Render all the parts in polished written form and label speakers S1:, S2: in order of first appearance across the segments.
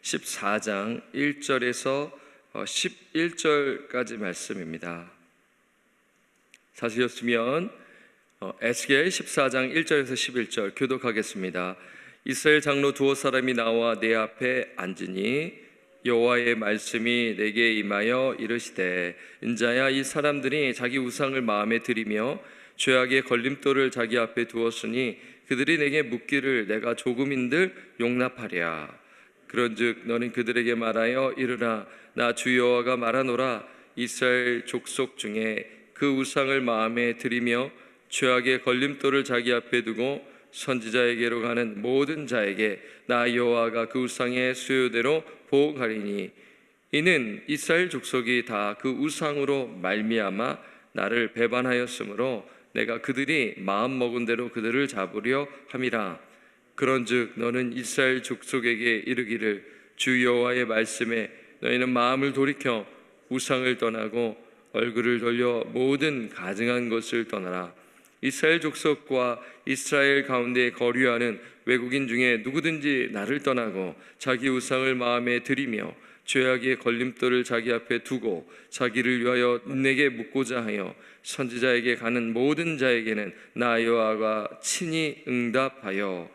S1: 14장 1절에서 11절까지 말씀입니다. 사실이었으면 에스겔 14장 1절에서 11절 교독하겠습니다. 이스라엘 장로 두어 사람이 나와 내 앞에 앉으니 여호와의 말씀이 내게 임하여 이르시되, 인자야, 이 사람들이 자기 우상을 마음에 들이며 죄악의 걸림돌을 자기 앞에 두었으니 그들이 내게 묻기를 내가 조금인들 용납하랴. 그런즉 너는 그들에게 말하여 이르라, 나 주 여호와가 말하노라. 이스라엘 족속 중에 그 우상을 마음에 들이며 죄악의 걸림돌을 자기 앞에 두고 선지자에게로 가는 모든 자에게 나 여호와가 그 우상의 수요대로 보응하리니, 이는 이스라엘 족속이 다 그 우상으로 말미암아 나를 배반하였으므로 내가 그들이 마음 먹은 대로 그들을 잡으려 함이라. 그런즉 너는 이스라엘 족속에게 이르기를, 주 여호와의 말씀에 너희는 마음을 돌이켜 우상을 떠나고 얼굴을 돌려 모든 가증한 것을 떠나라. 이스라엘 족속과 이스라엘 가운데 거류하는 외국인 중에 누구든지 나를 떠나고 자기 우상을 마음에 들이며 죄악의 걸림돌을 자기 앞에 두고 자기를 위하여 내게 묻고자 하여 선지자에게 가는 모든 자에게는 나 여호와가 친히 응답하여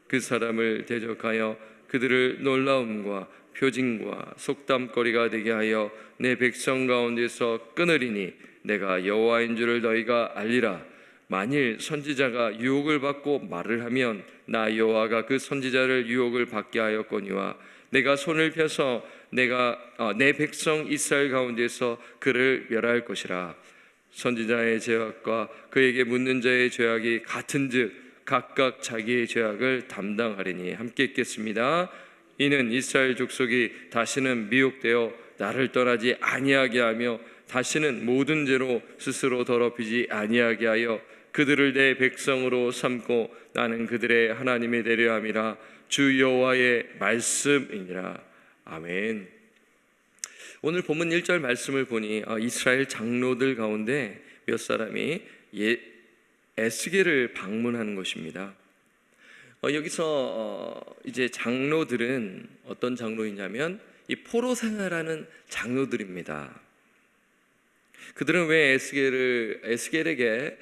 S1: 그 사람을 대적하여 그들을 놀라움과 표징과 속담거리가 되게 하여 내 백성 가운데서 끊으리니 내가 여호와인 줄을 너희가 알리라. 만일 선지자가 유혹을 받고 말을 하면 나 여호와가 그 선지자를 유혹을 받게 하였거니와 내가 손을 펴서 내가 내 백성 이스라엘 가운데서 그를 멸할 것이라. 선지자의 죄악과 그에게 묻는 자의 죄악이 같은즉 각각 자기의 죄악을 담당하리니. 함께 읽겠습니다. 이는 이스라엘 족속이 다시는 미혹되어 나를 떠나지 아니하게 하며 다시는 모든 죄로 스스로 더럽히지 아니하게 하여 그들을 내 백성으로 삼고 나는 그들의 하나님이 되려 함이라. 주 여호와의 말씀이니라. 아멘. 오늘 본문 1절 말씀을 보니 이스라엘 장로들 가운데 몇 사람이 에스겔을 방문하는 것입니다. 여기서 이제 장로들은 어떤 장로이냐면 이 포로 생활하는 장로들입니다. 그들은 왜 에스겔에게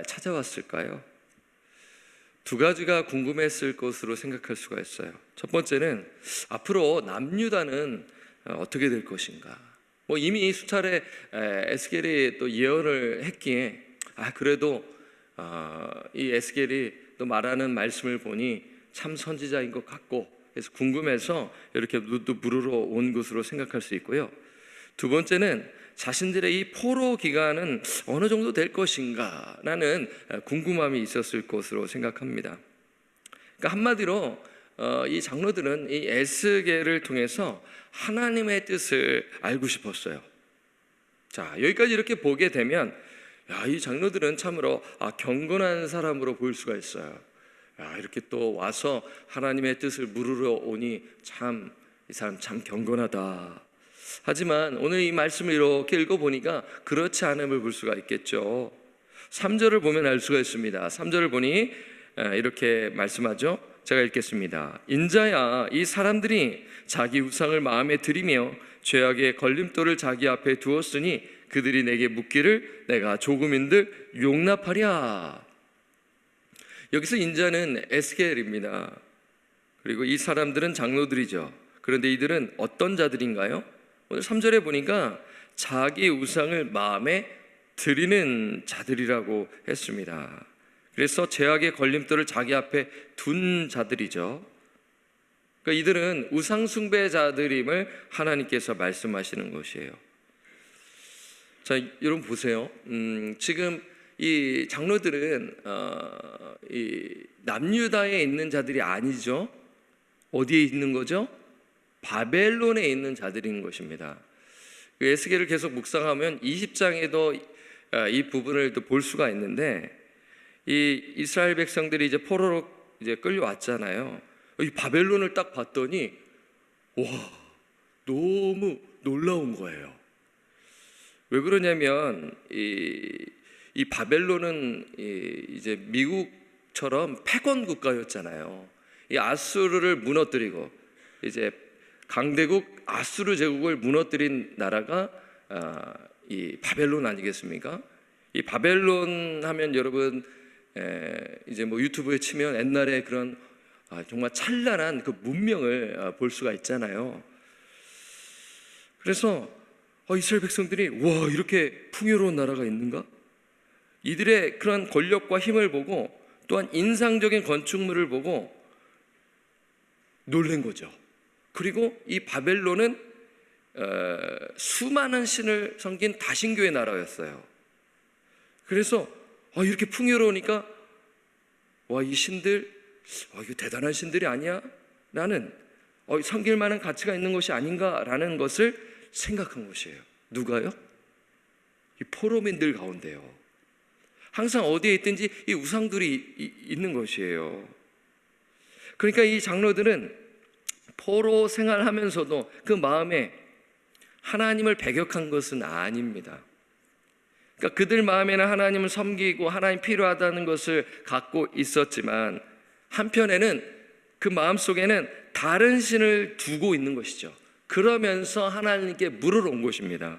S1: 찾아왔을까요? 두 가지가 궁금했을 것으로 생각할 수가 있어요. 첫 번째는 앞으로 남유다는 어떻게 될 것인가. 이미 수차례 에스겔이 또 예언을 했기에 그래도 이 에스겔이 또 말하는 말씀을 보니 참 선지자인 것 같고, 그래서 궁금해서 이렇게 눈도 부르러 온 것으로 생각할 수 있고요. 두 번째는 자신들의 이 포로 기간은 어느 정도 될 것인가 라는 궁금함이 있었을 것으로 생각합니다. 그러니까 한마디로 이 장로들은 이 에스겔을 통해서 하나님의 뜻을 알고 싶었어요. 자, 여기까지 이렇게 보게 되면 이 장로들은 참으로 경건한 사람으로 보일 수가 있어요. 이렇게 또 와서 하나님의 뜻을 물으러 오니 참 이 사람 참 경건하다. 하지만 오늘 이 말씀을 이렇게 읽어보니까 그렇지 않음을 볼 수가 있겠죠. 3절을 보면 알 수가 있습니다. 3절을 보니 이렇게 말씀하죠. 제가 읽겠습니다. 인자야, 이 사람들이 자기 우상을 마음에 들이며 죄악의 걸림돌을 자기 앞에 두었으니 그들이 내게 묻기를 내가 조금인들 용납하랴. 여기서 인자는 에스겔입니다. 그리고 이 사람들은 장로들이죠. 그런데 이들은 어떤 자들인가요? 오늘 3절에 보니까 자기 우상을 마음에 들이는 자들이라고 했습니다. 그래서 죄악의 걸림돌을 자기 앞에 둔 자들이죠. 그러니까 이들은 우상 숭배자들임을 하나님께서 말씀하시는 것이에요. 자, 여러분 보세요. 지금 이 장로들은 이 남유다에 있는 자들이 아니죠. 어디에 있는 거죠? 바벨론에 있는 자들인 것입니다. 에스겔을 계속 묵상하면 20장에도 이 부분을 또 볼 수가 있는데, 이 이스라엘 백성들이 이제 포로로 이제 끌려왔잖아요. 이 바벨론을 딱 봤더니 와, 너무 놀라운 거예요. 왜 그러냐면 이 바벨론은 이제 미국처럼 패권 국가였잖아요. 이 아수르를 무너뜨리고 이제 강대국 아수르 제국을 무너뜨린 나라가 이 바벨론 아니겠습니까? 이 바벨론 하면 여러분 이제 뭐 유튜브에 치면 옛날에 그런 정말 찬란한 그 문명을 볼 수가 있잖아요. 그래서 이스라엘 백성들이 와, 이렇게 풍요로운 나라가 있는가? 이들의 그런 권력과 힘을 보고 또한 인상적인 건축물을 보고 놀란 거죠. 그리고 이 바벨론은 수많은 신을 섬긴 다신교의 나라였어요. 그래서 이렇게 풍요로우니까 와, 이 신들 이거 대단한 신들이 아니야? 라는 섬길 만한 가치가 있는 것이 아닌가라는 것을 생각한 것이에요. 누가요? 이 포로민들 가운데요. 항상 어디에 있든지 이 우상들이 있는 것이에요. 그러니까 이 장로들은 포로 생활하면서도 그 마음에 하나님을 배격한 것은 아닙니다. 그러니까 그들 마음에는 하나님을 섬기고 하나님 필요하다는 것을 갖고 있었지만 한편에는 그 마음속에는 다른 신을 두고 있는 것이죠. 그러면서 하나님께 물을 온 것입니다.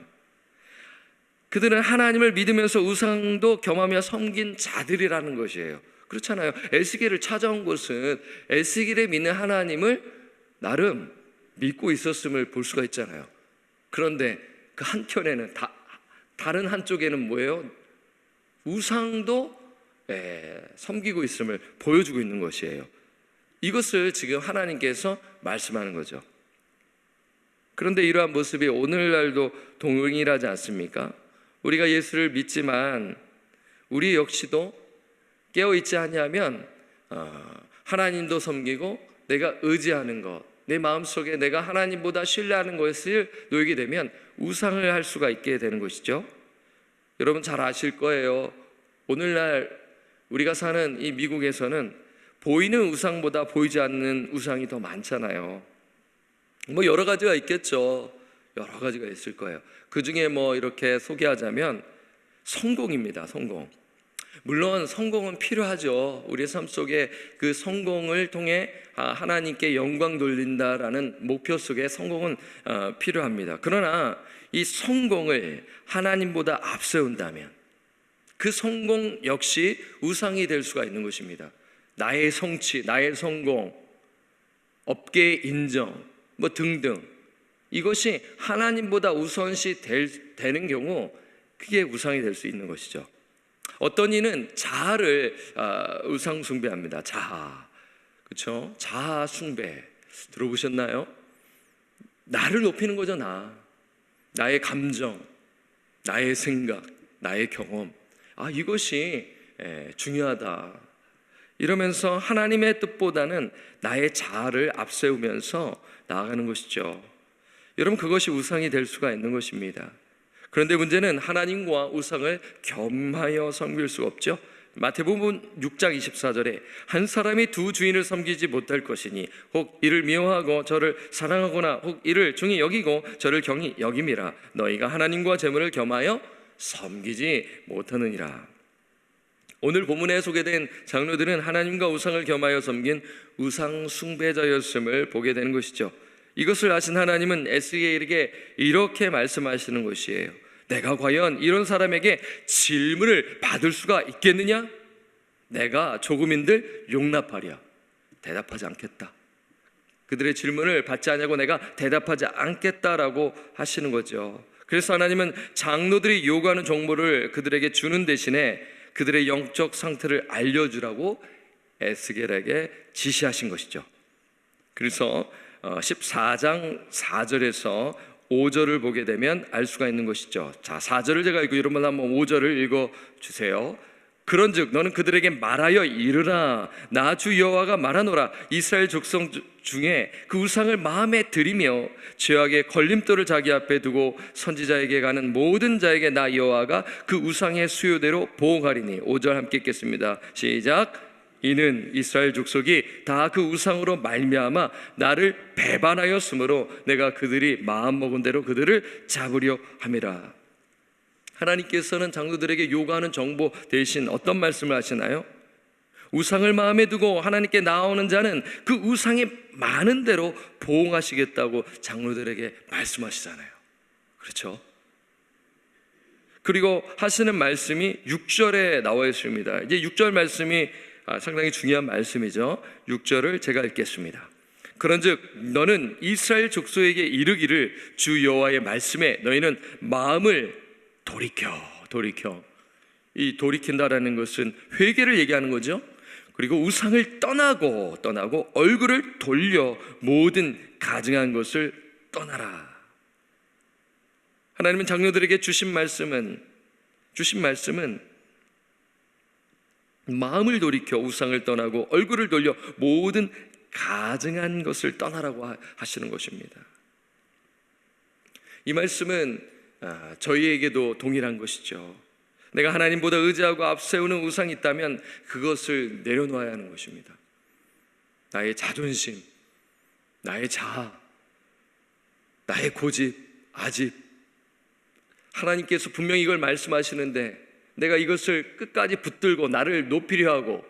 S1: 그들은 하나님을 믿으면서 우상도 겸하며 섬긴 자들이라는 것이에요. 그렇잖아요. 에스겔을 찾아온 것은 에스겔에 믿는 하나님을 나름 믿고 있었음을 볼 수가 있잖아요. 그런데 그 한편에는 다른 한쪽에는 뭐예요? 우상도 섬기고 있음을 보여주고 있는 것이에요. 이것을 지금 하나님께서 말씀하는 거죠. 그런데 이러한 모습이 오늘날도 동일하지 않습니까? 우리가 예수를 믿지만 우리 역시도 깨어있지 아니하면 하나님도 섬기고 내가 의지하는 것, 내 마음속에 내가 하나님보다 신뢰하는 것을 놓이게 되면 우상을 할 수가 있게 되는 것이죠. 여러분 잘 아실 거예요. 오늘날 우리가 사는 이 미국에서는 보이는 우상보다 보이지 않는 우상이 더 많잖아요. 뭐 여러 가지가 있겠죠. 여러 가지가 있을 거예요. 그 중에 뭐 이렇게 소개하자면 성공입니다. 성공. 물론 성공은 필요하죠. 우리의 삶 속에 그 성공을 통해 하나님께 영광 돌린다라는 목표 속에 성공은 필요합니다. 그러나 이 성공을 하나님보다 앞세운다면 그 성공 역시 우상이 될 수가 있는 것입니다. 나의 성취, 나의 성공, 업계의 인정 뭐 등등, 이것이 하나님보다 우선시 되는 경우 그게 우상이 될 수 있는 것이죠. 어떤 이는 자아를 우상 숭배합니다. 자아, 그렇죠? 자아 숭배 들어보셨나요? 나를 높이는 거죠. 나의 감정, 나의 생각, 나의 경험, 이것이 중요하다. 이러면서 하나님의 뜻보다는 나의 자아를 앞세우면서 나아가는 것이죠. 여러분, 그것이 우상이 될 수가 있는 것입니다. 그런데 문제는 하나님과 우상을 겸하여 섬길 수가 없죠. 마태복음 6장 24절에 한 사람이 두 주인을 섬기지 못할 것이니 혹 이를 미워하고 저를 사랑하거나 혹 이를 중히 여기고 저를 경히 여김이라. 너희가 하나님과 재물을 겸하여 섬기지 못하느니라. 오늘 본문에 소개된 장로들은 하나님과 우상을 겸하여 섬긴 우상 숭배자였음을 보게 되는 것이죠. 이것을 아신 하나님은 에스겔에게 이렇게 말씀하시는 것이에요. 내가 과연 이런 사람에게 질문을 받을 수가 있겠느냐? 내가 조금인들 용납하랴. 대답하지 않겠다. 그들의 질문을 받지 않냐고 내가 대답하지 않겠다라고 하시는 거죠. 그래서 하나님은 장로들이 요구하는 정보를 그들에게 주는 대신에 그들의 영적 상태를 알려주라고 에스겔에게 지시하신 것이죠. 그래서 14장 4절에서 5절을 보게 되면 알 수가 있는 것이죠. 자, 4절을 제가 읽고 여러분 한번 5절을 읽어주세요. 그런즉 너는 그들에게 말하여 이르라. 나 주 여호와가 말하노라. 이스라엘 족속 중에 그 우상을 마음에 들이며 죄악의 걸림돌을 자기 앞에 두고 선지자에게 가는 모든 자에게 나 여호와가 그 우상의 수요대로 보응하리니. 5절 함께 읽겠습니다. 시작. 이는 이스라엘 족속이 다 그 우상으로 말미암아 나를 배반하였으므로 내가 그들이 마음먹은 대로 그들을 잡으려 함이라. 하나님께서는 장로들에게 요구하는 정보 대신 어떤 말씀을 하시나요? 우상을 마음에 두고 하나님께 나아오는 자는 그 우상이 많은 대로 보응하시겠다고 장로들에게 말씀하시잖아요. 그렇죠? 그리고 하시는 말씀이 6절에 나와 있습니다. 이제 6절 말씀이 상당히 중요한 말씀이죠. 6절을 제가 읽겠습니다. 그런즉 너는 이스라엘 족속에게 이르기를 주 여호와의 말씀에 너희는 마음을 돌이켜. 이 돌이킨다라는 것은 회개를 얘기하는 거죠. 그리고 우상을 떠나고 얼굴을 돌려 모든 가증한 것을 떠나라. 하나님은 장로들에게 주신 말씀은 마음을 돌이켜 우상을 떠나고 얼굴을 돌려 모든 가증한 것을 떠나라고 하시는 것입니다. 이 말씀은 저희에게도 동일한 것이죠. 내가 하나님보다 의지하고 앞세우는 우상이 있다면 그것을 내려놓아야 하는 것입니다. 나의 자존심, 나의 자아, 나의 고집, 아집, 하나님께서 분명히 이걸 말씀하시는데 내가 이것을 끝까지 붙들고 나를 높이려 하고,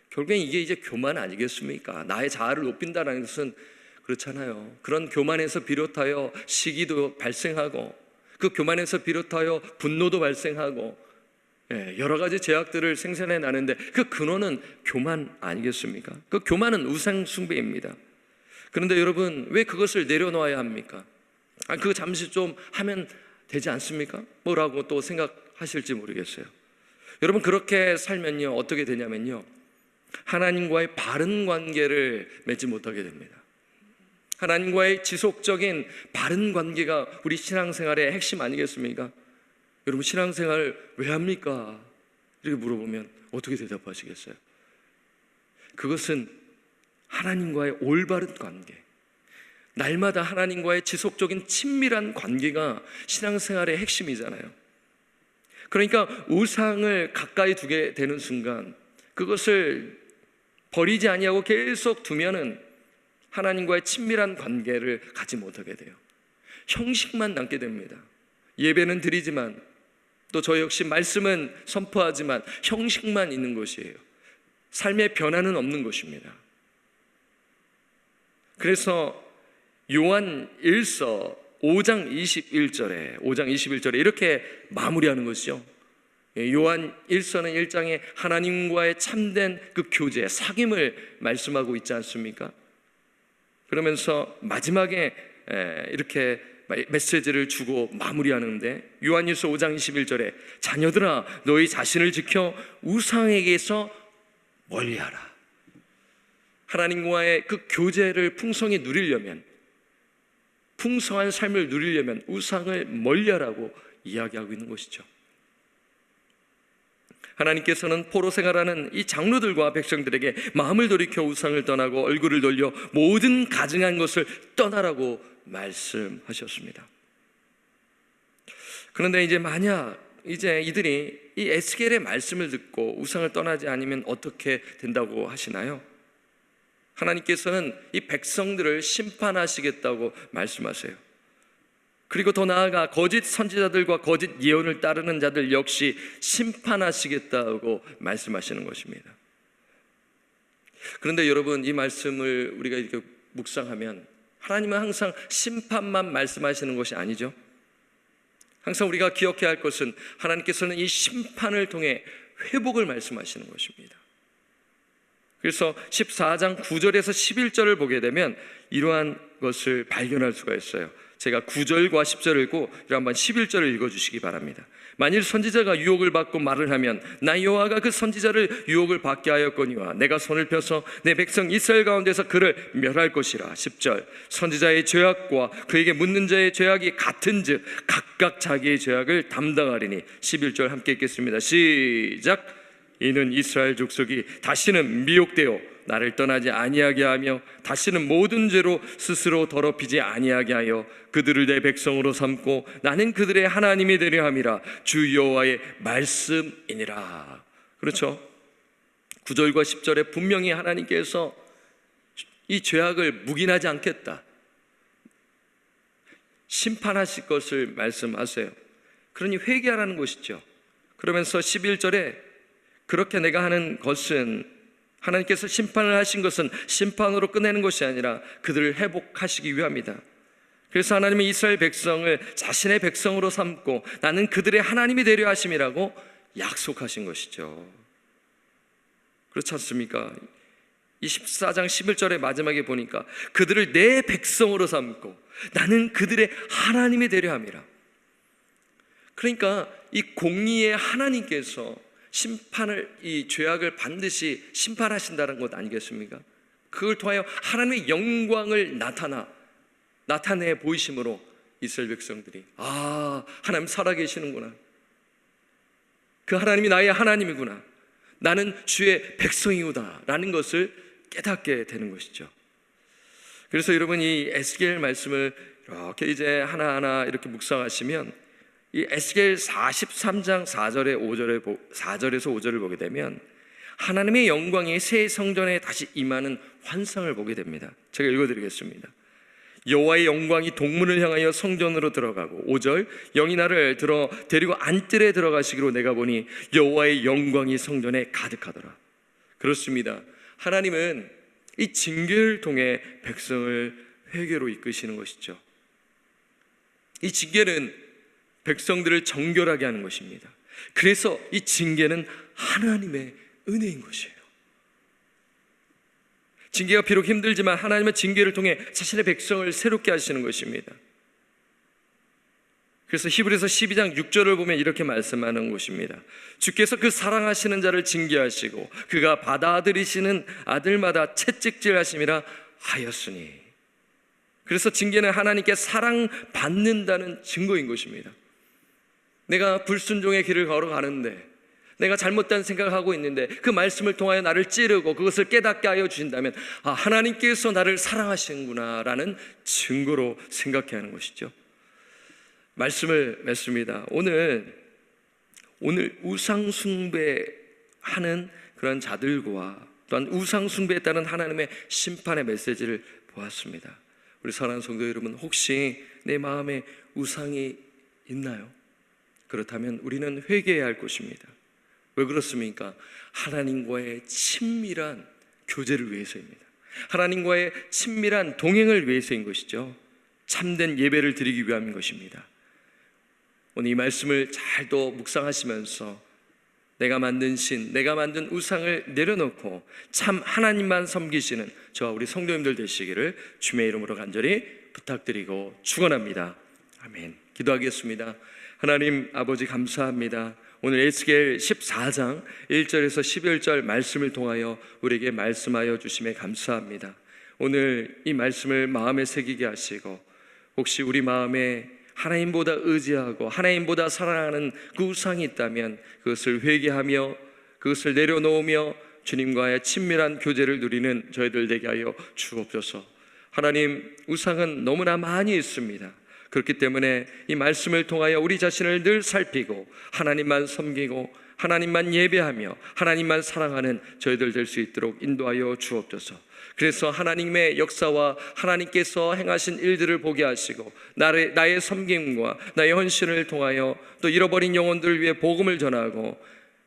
S1: 결국엔 이게 이제 교만 아니겠습니까? 나의 자아를 높인다는 것은 그렇잖아요. 그런 교만에서 비롯하여 시기도 발생하고, 그 교만에서 비롯하여 분노도 발생하고, 여러 가지 죄악들을 생산해 나는데 그 근원은 교만 아니겠습니까? 그 교만은 우상 숭배입니다. 그런데 여러분, 왜 그것을 내려놓아야 합니까? 그거 잠시 좀 하면 되지 않습니까? 뭐라고 또 생각하실지 모르겠어요. 여러분, 그렇게 살면요 어떻게 되냐면요, 하나님과의 바른 관계를 맺지 못하게 됩니다. 하나님과의 지속적인 바른 관계가 우리 신앙생활의 핵심 아니겠습니까? 여러분, 신앙생활 왜 합니까? 이렇게 물어보면 어떻게 대답하시겠어요? 그것은 하나님과의 올바른 관계, 날마다 하나님과의 지속적인 친밀한 관계가 신앙생활의 핵심이잖아요. 그러니까 우상을 가까이 두게 되는 순간 그것을 버리지 아니하고 계속 두면은 하나님과의 친밀한 관계를 갖지 못하게 돼요. 형식만 남게 됩니다. 예배는 드리지만, 또 저 역시 말씀은 선포하지만 형식만 있는 것이에요. 삶의 변화는 없는 것입니다. 그래서 요한 1서 5장 21절에 이렇게 마무리하는 것이죠. 요한 1서는 1장에 하나님과의 참된 그 교제, 사귐을 말씀하고 있지 않습니까? 그러면서 마지막에 이렇게 메시지를 주고 마무리하는데, 요한일서 5장 21절에 자녀들아 너희 자신을 지켜 우상에게서 멀리하라. 하나님과의 그 교제를 풍성히 누리려면, 풍성한 삶을 누리려면 우상을 멀리하라고 이야기하고 있는 것이죠. 하나님께서는 포로 생활하는 이 장로들과 백성들에게 마음을 돌이켜 우상을 떠나고 얼굴을 돌려 모든 가증한 것을 떠나라고 말씀하셨습니다. 그런데 이제 만약 이들이 이 에스겔의 말씀을 듣고 우상을 떠나지 않으면 어떻게 된다고 하시나요? 하나님께서는 이 백성들을 심판하시겠다고 말씀하세요. 그리고 더 나아가 거짓 선지자들과 거짓 예언을 따르는 자들 역시 심판하시겠다고 말씀하시는 것입니다. 그런데 여러분, 이 말씀을 우리가 이렇게 묵상하면 하나님은 항상 심판만 말씀하시는 것이 아니죠. 항상 우리가 기억해야 할 것은 하나님께서는 이 심판을 통해 회복을 말씀하시는 것입니다. 그래서 14장 9절에서 11절을 보게 되면 이러한 것을 발견할 수가 있어요. 제가 9절과 10절을 읽고 한번 11절을 읽어주시기 바랍니다. 만일 선지자가 유혹을 받고 말을 하면 나 여호와가 그 선지자를 유혹을 받게 하였거니와 내가 손을 펴서 내 백성 이스라엘 가운데서 그를 멸할 것이라. 10절 선지자의 죄악과 그에게 묻는 자의 죄악이 같은즉 각각 자기의 죄악을 담당하리니. 11절 함께 읽겠습니다. 시작. 이는 이스라엘 족속이 다시는 미혹되어 나를 떠나지 아니하게 하며 다시는 모든 죄로 스스로 더럽히지 아니하게 하여 그들을 내 백성으로 삼고 나는 그들의 하나님이 되려 함이라. 주 여호와의 말씀이니라. 그렇죠? 9절과 10절에 분명히 하나님께서 이 죄악을 묵인하지 않겠다, 심판하실 것을 말씀하세요. 그러니 회개하라는 것이죠. 그러면서 11절에 그렇게 내가 하는 것은 하나님께서 심판을 하신 것은 심판으로 끝내는 것이 아니라 그들을 회복하시기 위함이다. 그래서 하나님은 이스라엘 백성을 자신의 백성으로 삼고 나는 그들의 하나님이 되려 하심이라고 약속하신 것이죠. 그렇지 않습니까? 24장 11절의 마지막에 보니까 그들을 내 백성으로 삼고 나는 그들의 하나님이 되려 함이라. 그러니까 이 공의의 하나님께서 심판을, 이 죄악을 반드시 심판하신다는 것 아니겠습니까? 그걸 통하여 하나님의 영광을 나타내 보이심으로 이스라엘 백성들이 하나님 살아계시는구나, 그 하나님이 나의 하나님이구나, 나는 주의 백성이구나 라는 것을 깨닫게 되는 것이죠. 그래서 여러분, 이 에스겔 말씀을 이렇게 이제 하나하나 이렇게 묵상하시면 이 에스겔 43장 4절에서 5절을 보게 되면 하나님의 영광이 새 성전에 다시 임하는 환상을 보게 됩니다. 제가 읽어드리겠습니다. 여호와의 영광이 동문을 향하여 성전으로 들어가고 5절 영이 나를 데리고 안뜰에 들어가시기로 내가 보니 여호와의 영광이 성전에 가득하더라. 그렇습니다. 하나님은 이 징계를 통해 백성을 회개로 이끄시는 것이죠. 이 징계는 백성들을 정결하게 하는 것입니다. 그래서 이 징계는 하나님의 은혜인 것이에요. 징계가 비록 힘들지만 하나님은 징계를 통해 자신의 백성을 새롭게 하시는 것입니다. 그래서 히브리서 12장 6절을 보면 이렇게 말씀하는 것입니다. 주께서 그 사랑하시는 자를 징계하시고 그가 받아들이시는 아들마다 채찍질하심이라 하였으니. 그래서 징계는 하나님께 사랑받는다는 증거인 것입니다. 내가 불순종의 길을 걸어가는데, 내가 잘못된 생각을 하고 있는데 그 말씀을 통하여 나를 찌르고 그것을 깨닫게 하여 주신다면 하나님께서 나를 사랑하시는구나 라는 증거로 생각해야 하는 것이죠. 말씀을 맺습니다. 오늘 우상 숭배하는 그런 자들과 또한 우상 숭배에 따른 하나님의 심판의 메시지를 보았습니다. 우리 사랑하는 성도 여러분, 혹시 내 마음에 우상이 있나요? 그렇다면 우리는 회개해야 할 것입니다. 왜 그렇습니까? 하나님과의 친밀한 교제를 위해서입니다. 하나님과의 친밀한 동행을 위해서인 것이죠. 참된 예배를 드리기 위함인 것입니다. 오늘 이 말씀을 잘 또 묵상하시면서 내가 만든 신, 내가 만든 우상을 내려놓고 참 하나님만 섬기시는 저와 우리 성도님들 되시기를 주님의 이름으로 간절히 부탁드리고 축원합니다. 아멘. 기도하겠습니다. 하나님 아버지, 감사합니다. 오늘 에스겔 14장 1절에서 11절 말씀을 통하여 우리에게 말씀하여 주심에 감사합니다. 오늘 이 말씀을 마음에 새기게 하시고 혹시 우리 마음에 하나님보다 의지하고 하나님보다 사랑하는 그 우상이 있다면 그것을 회개하며 그것을 내려놓으며 주님과의 친밀한 교제를 누리는 저희들 되게 하여 주옵소서. 하나님, 우상은 너무나 많이 있습니다. 그렇기 때문에 이 말씀을 통하여 우리 자신을 늘 살피고 하나님만 섬기고 하나님만 예배하며 하나님만 사랑하는 저희들 될 수 있도록 인도하여 주옵소서. 그래서 하나님의 역사와 하나님께서 행하신 일들을 보게 하시고 나의 섬김과 나의 헌신을 통하여 또 잃어버린 영혼들을 위해 복음을 전하고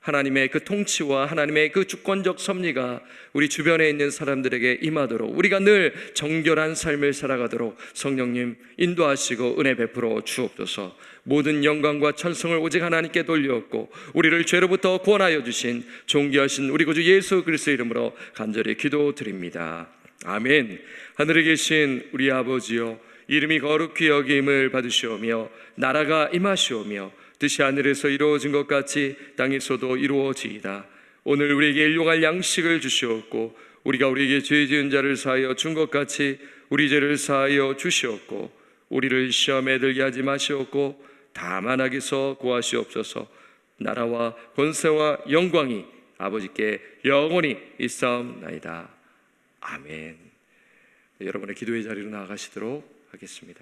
S1: 하나님의 그 통치와 하나님의 그 주권적 섭리가 우리 주변에 있는 사람들에게 임하도록 우리가 늘 정결한 삶을 살아가도록 성령님 인도하시고 은혜 베풀어 주옵소서. 모든 영광과 천성을 오직 하나님께 돌려엎고 우리를 죄로부터 구원하여 주신 존귀하신 우리 구주 예수 그리스도의 이름으로 간절히 기도드립니다. 아멘. 하늘에 계신 우리 아버지여, 이름이 거룩히 여김을 받으시오며 나라가 임하시오며 뜻이 하늘에서 이루어진 것 같이 땅에서도 이루어지이다. 오늘 우리에게 일용할 양식을 주시옵고 우리가 우리에게 죄 지은 자를 사하여 준 것 같이 우리 죄를 사하여 주시옵고 우리를 시험에 들게 하지 마시옵고 다만 악에서 구하시옵소서. 나라와 권세와 영광이 아버지께 영원히 있사옵나이다. 아멘. 여러분의 기도의 자리로 나아가시도록 하겠습니다.